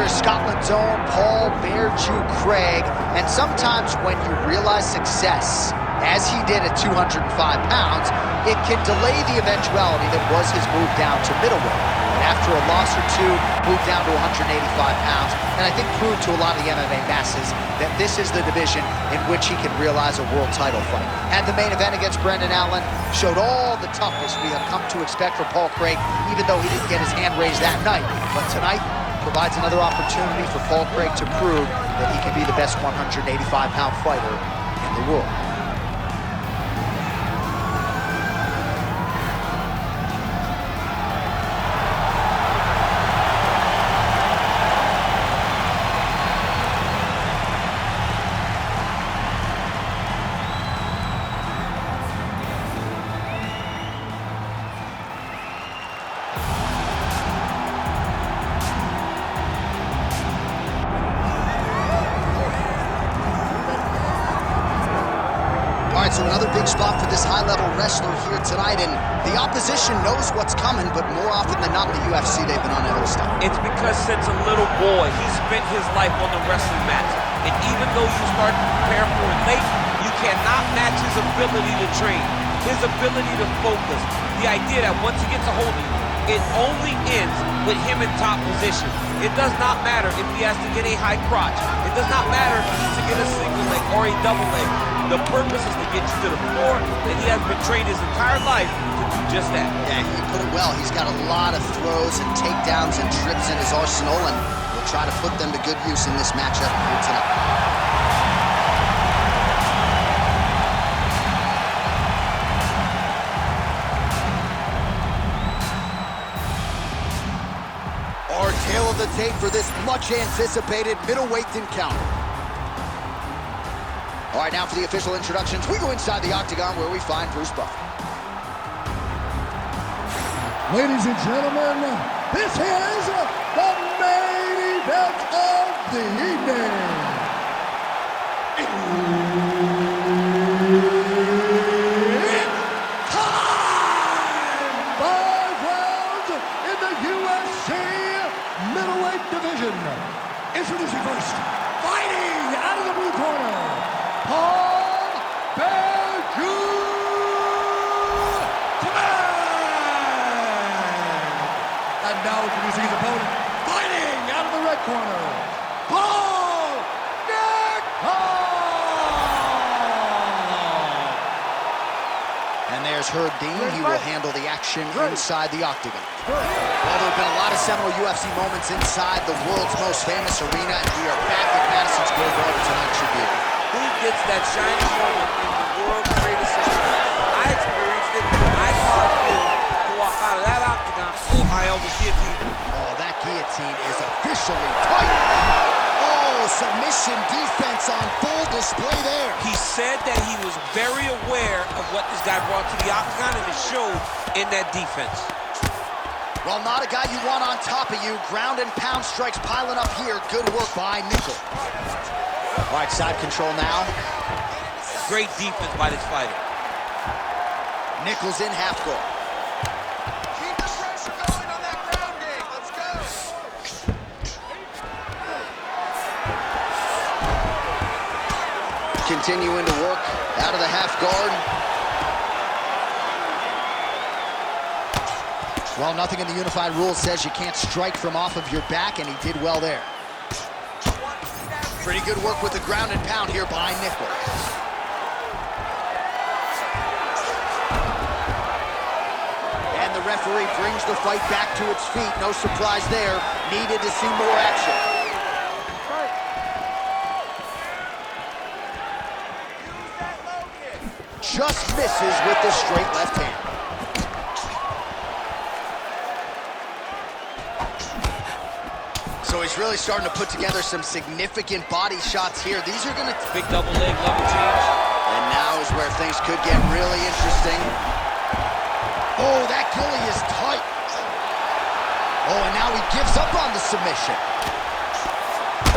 Scotland's own Paul Bear Jew Craig, and sometimes when you realize success, as he did at 205 pounds, it can delay the eventuality that was his move down to middleweight. And after a loss or two, moved down to 185 pounds, and I think proved to a lot of the MMA masses that this is the division in which he can realize a world title fight. Had the main event against Brendan Allen, showed all the toughness we have come to expect from Paul Craig, even though he didn't get his hand raised that night. But tonight provides another opportunity for Paul Craig to prove that he can be the best 185-pound fighter in the world. So another big spot for this high-level wrestler here tonight, and the opposition knows what's coming, but more often than not in the UFC, they've been unable to stop. It's because since a little boy, he spent his life on the wrestling mats. And even though you start to prepare for it late, you cannot match his ability to train, his ability to focus. The idea that once he gets a hold of you, it only ends with him in top position. It does not matter if he has to get a high crotch. It does not matter if he needs to get a single leg or a double leg. The purpose is to get you to the floor, and he has been trained his entire life to do just that. Yeah, he put it well. He's got a lot of throws and takedowns and trips in his arsenal, and we'll try to put them to good use in this matchup here tonight. Our tail of the tape for this much-anticipated middleweight encounter. All right, now for the official introductions, we go inside the octagon where we find Bruce Buffer. Ladies and gentlemen, this is the main event of the evening. It's time! 5 rounds in the UFC middleweight division. Introducing first, fighting out of the blue corner, Paul Bear Jew And now introducing his opponent, fighting out of the red corner, Paul Nickal! And there's Herb Dean. He will handle the action inside the octagon. Well, there have been a lot of seminal UFC moments inside the world's most famous arena, and we are back at Madison Square Garden tonight, Shaquille. Who gets that shiny moment in the world's greatest history? I experienced it. I saw it to walk out of that octagon. I almost guillotined. Oh, that guillotine is officially tight. Oh, submission defense on full display there. He said that he was very aware of what this guy brought to the octagon, and it showed in that defense. Well, not a guy you want on top of you. Ground and pound strikes piling up here. Good work by Nickal. All right, side control now. Great defense by this fighter. Nickal's in half guard. Keep the pressure going on that ground game. Let's go. Continuing to work out of the half guard. Well, nothing in the unified rules says you can't strike from off of your back, and he did well there. Pretty good work with the ground and pound here by Nickal. And the referee brings the fight back to its feet. No surprise there. Needed to see more action. Just misses with the straight left hand. So he's really starting to put together some significant body shots here. These are gonna... Big double leg level change. And now is where things could get really interesting. Oh, that gilly is tight. Oh, and now he gives up on the submission.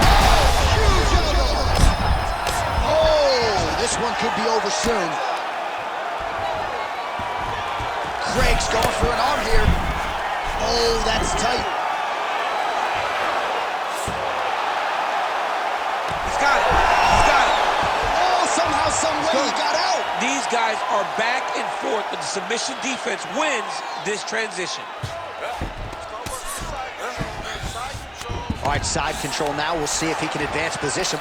Oh, huge elbow. Oh, this one could be over soon. Craig's going for an arm here. Oh, that's tight. guys are back and forth, but the submission defense wins this transition. All right, side control now. We'll see if he can advance position.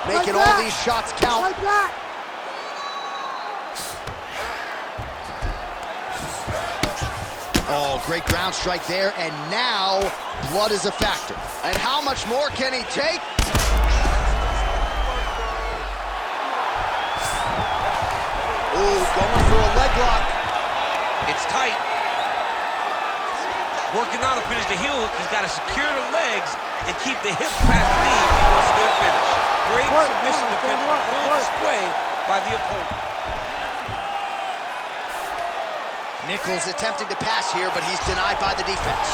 Making all these shots count. Oh, great ground strike there, and now blood is a factor. And how much more can he take? Ooh, going for a leg lock. It's tight. Working on to finish the heel hook. He's got to secure the legs and keep the hips past the knee if he wants to get a finish. Great submission defense on full display by the opponent. Nickal's attempting to pass here, but he's denied by the defense.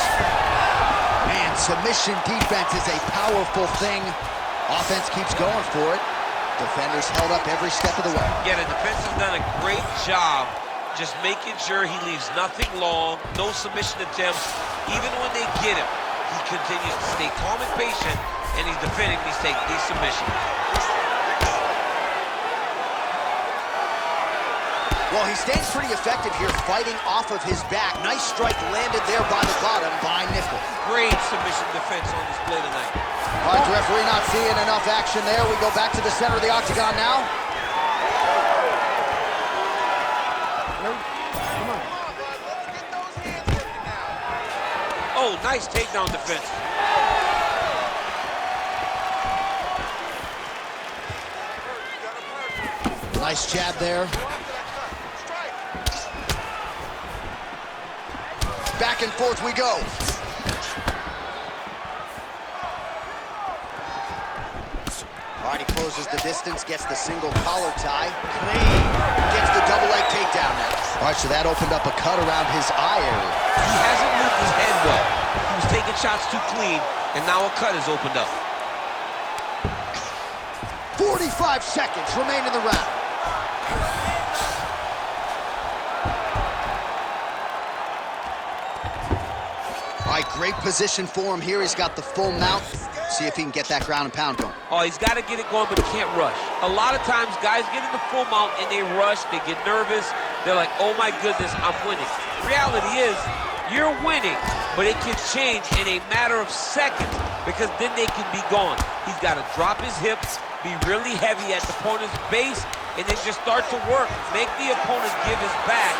Man, submission defense is a powerful thing. Offense keeps going for it. Defenders held up every step of the way. Yeah, the defense has done a great job just making sure he leaves nothing long, no submission attempts. Even when they get him, he continues to stay calm and patient, and he's defending these submissions. Well, he stays pretty effective here, fighting off of his back. Nice strike landed there by the bottom by Nickal. Great submission defense on display tonight. All right, the referee not seeing enough action there. We go back to the center of the octagon now. Oh, nice takedown defense. Nice jab there. Back and forth we go. All right, he closes the distance, gets the single collar tie. Clean. Gets the double leg takedown now. All right, so that opened up a cut around his eye area. He hasn't moved his head well. He was taking shots too clean, and now a cut has opened up. 45 seconds remain in the round. All right, great position for him here. He's got the full mount. See if he can get that ground and pound going. Oh, he's got to get it going, but he can't rush. A lot of times, guys get in the full mount and they rush, they get nervous. They're like, oh my goodness, I'm winning. Reality is, you're winning, but it can change in a matter of seconds because then they can be gone. He's got to drop his hips, be really heavy at the opponent's base, and then just start to work. Make the opponent give his back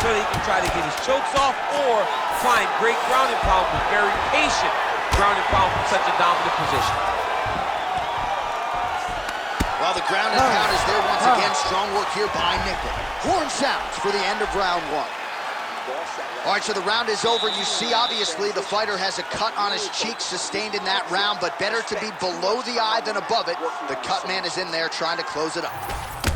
so he can try to get his chokes off or find great ground and pound, but very patient ground and pound from such a dominant position. Well, the ground and pound is there once again. Strong work here by Nickal. Horn sounds for the end of round one. All right, so the round is over. You see, obviously, the fighter has a cut on his cheek sustained in that round, but better to be below the eye than above it. The cut man is in there trying to close it up.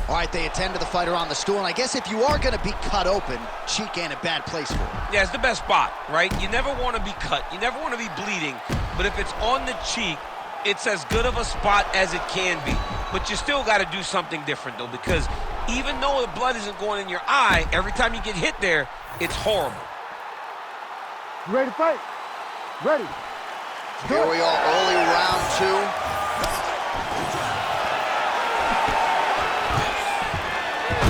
All right, they attend to the fighter on the stool, and I guess if you are going to be cut open, cheek ain't a bad place for it. Yeah, it's the best spot, right? You never want to be cut. You never want to be bleeding, but if it's on the cheek, it's as good of a spot as it can be. But you still got to do something different, though, because even though the blood isn't going in your eye, every time you get hit there, it's horrible. You ready to fight? Ready. Here we are, early round two.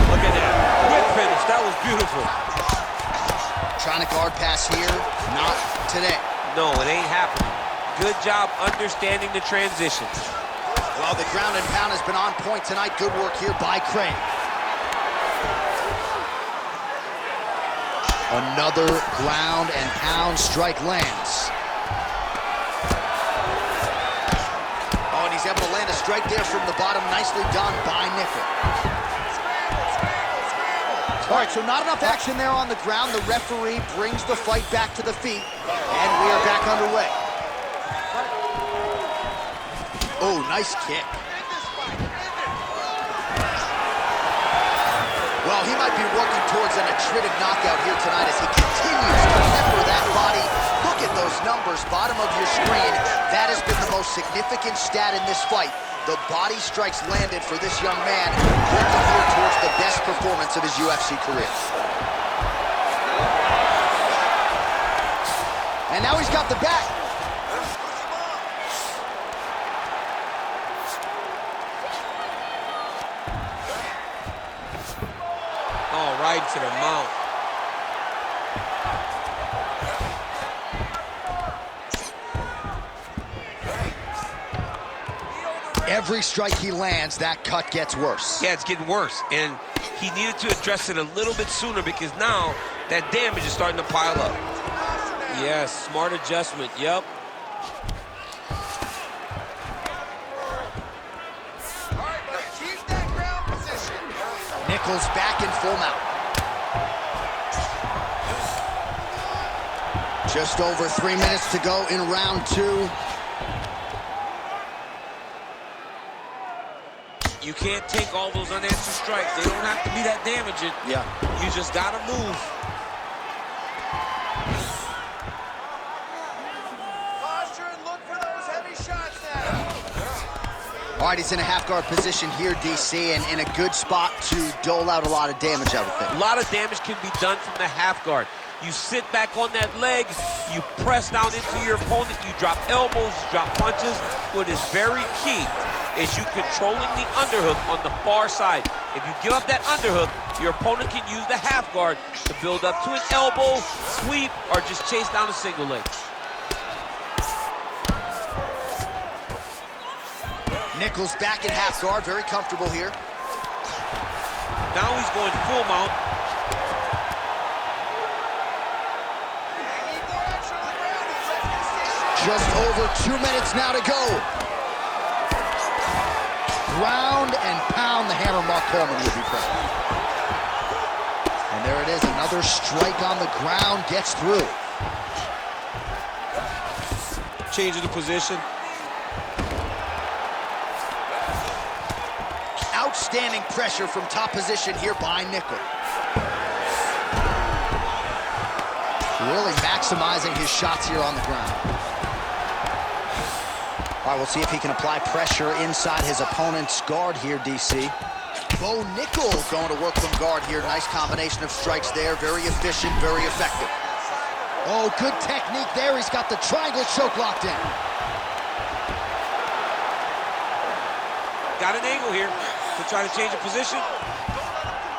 Look at that. Whip finish. That was beautiful. Trying to guard pass here. Not today. No, it ain't happening. Good job understanding the transitions. Well, the ground and pound has been on point tonight. Good work here by Craig. Another ground and pound strike lands. Oh, and he's able to land a strike there from the bottom. Nicely done by Nickal. All right, so not enough action there on the ground. The referee brings the fight back to the feet, and we are back underway. Oh, nice kick. Well, he might be working towards an attritic knockout here tonight as he continues to pepper that body. Look at those numbers, bottom of your screen. That has been the most significant stat in this fight. The body strikes landed for this young man, working here towards the best performance of his UFC career. And now he's got the back. right into the mouth. Every strike he lands, that cut gets worse. Yeah, it's getting worse. And he needed to address it a little bit sooner because now that damage is starting to pile up. Yes, smart adjustment, yep. Keep that ground position. Nickal's back in full mount. Just over 3 minutes to go in round 2. You can't take all those unanswered strikes. They don't have to be that damaging. Yeah. You just gotta move. Posture and look for those heavy shots now. All right, he's in a half-guard position here, DC, and in a good spot to dole out a lot of damage, I would think. A lot of damage can be done from the half guard. You sit back on that leg, you press down into your opponent, you drop elbows, you drop punches. What is very key is you controlling the underhook on the far side. If you give up that underhook, your opponent can use the half guard to build up to an elbow, sweep, or just chase down a single leg. Nickal's back in half guard, very comfortable here. Now he's going full mount. Just over 2 minutes now to go. Ground and pound, the hammer Mark Coleman will be proud. And there it is, another strike on the ground, gets through. Changing the position. Outstanding pressure from top position here by Nickal. Really maximizing his shots here on the ground. All right, we'll see if he can apply pressure inside his opponent's guard here, DC. Bo Nickal going to work from guard here. Nice combination of strikes there. Very efficient, very effective. Oh, good technique there. He's got the triangle choke locked in. Got an angle here to try to change the position.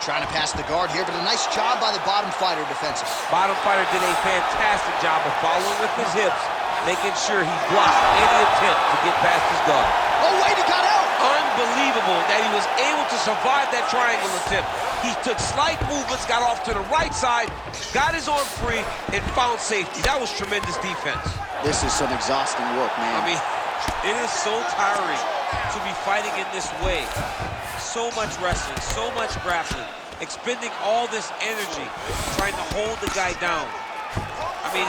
Trying to pass the guard here, but a nice job by the bottom fighter defensively. Bottom fighter did a fantastic job of following with his hips, making sure he blocked any attempt to get past his guard. Oh, wait, he got out! Unbelievable that he was able to survive that triangle attempt. He took slight movements, got off to the right side, got his arm free, and found safety. That was tremendous defense. This is some exhausting work, man. I mean, it is so tiring to be fighting in this way. So much wrestling, so much grappling, expending all this energy trying to hold the guy down. I mean,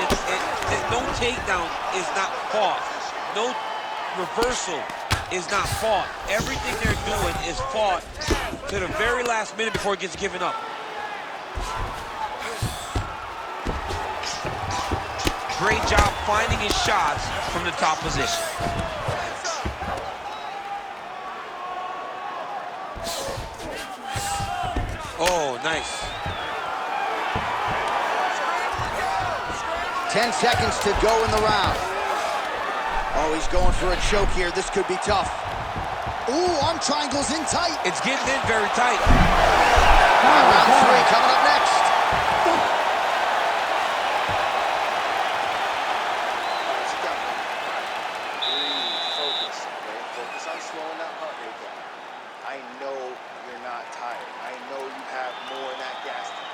no takedown is not fought. No reversal is not fought. Everything they're doing is fought to the very last minute before it gets given up. Great job finding his shots from the top position. Oh, nice. 10 seconds to go in the round. Oh, he's going for a choke here. This could be tough. Ooh, arm triangle's in tight. It's getting in very tight. Round 3 coming up next. Focus, okay? Focus on slowing that heart rate down. I know you're not tired. I know you have more in that gas tank.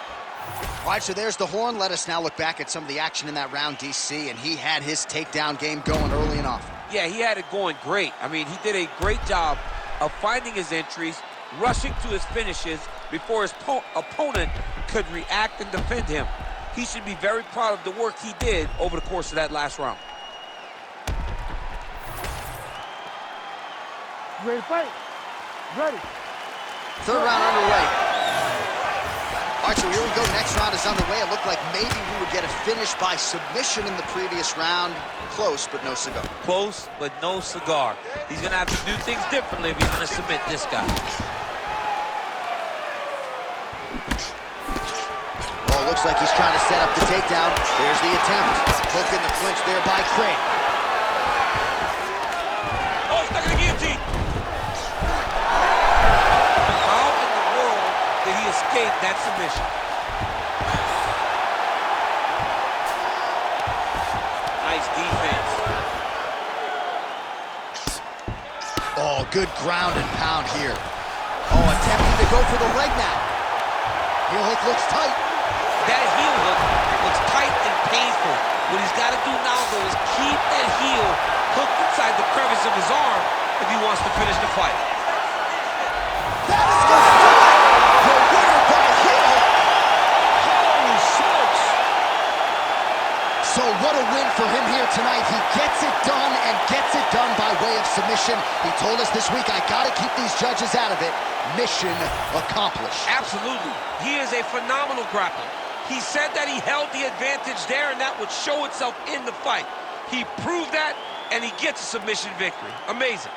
All right, so there's the horn. Let us now look back at some of the action in that round, DC, and he had his takedown game going early and often. Yeah, he had it going great. I mean, he did a great job of finding his entries, rushing to his finishes before his opponent could react and defend him. He should be very proud of the work he did over the course of that last round. You ready to fight? Ready. Third round underway. All right, so here we go. Next round is underway. It looked like maybe we would get a finish by submission in the previous round. Close, but no cigar. Close, but no cigar. He's going to have to do things differently if he's going to submit this guy. Oh, looks like he's trying to set up the takedown. There's the attempt. Hook in the clinch there by Craig. Oh, he's stuck in the guillotine. How in the world did he escape that submission? good ground and pound here. Oh, attempting to go for the leg now. Heel hook looks tight. That heel hook looks tight and painful. What he's got to do now, though, is keep that heel hooked inside the crevice of his arm if he wants to finish the fight. That is going to do it! The winner by heel. Holy smokes! So what a win for him here tonight. He gets it done and gets it done by way of submission. He told us this week, I got to keep these judges out of it. Mission accomplished. Absolutely. He is a phenomenal grappler. He said that he held the advantage there, and that would show itself in the fight. He proved that, and he gets a submission victory. Amazing.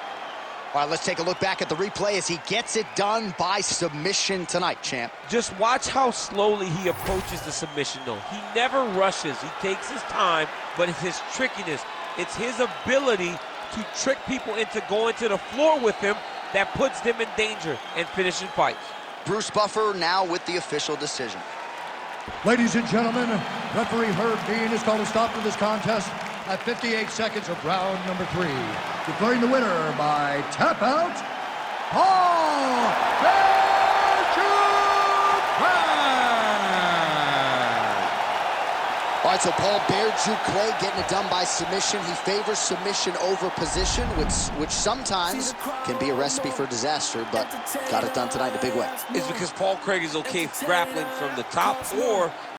All right, let's take a look back at the replay as he gets it done by submission tonight, champ. Just watch how slowly he approaches the submission, though. He never rushes. He takes his time, but it's his trickiness. It's his ability to trick people into going to the floor with him that puts them in danger and finishing fights. Bruce Buffer now with the official decision. Ladies and gentlemen, referee Herb Dean has called a stop to this contest at 58 seconds of round number 3. Declaring the winner by tap out, Paul All right, so Paul Clay getting it done by submission. He favors submission over position, which sometimes can be a recipe for disaster, but got it done tonight in a big way. It's because Paul Craig is okay grappling from the top, or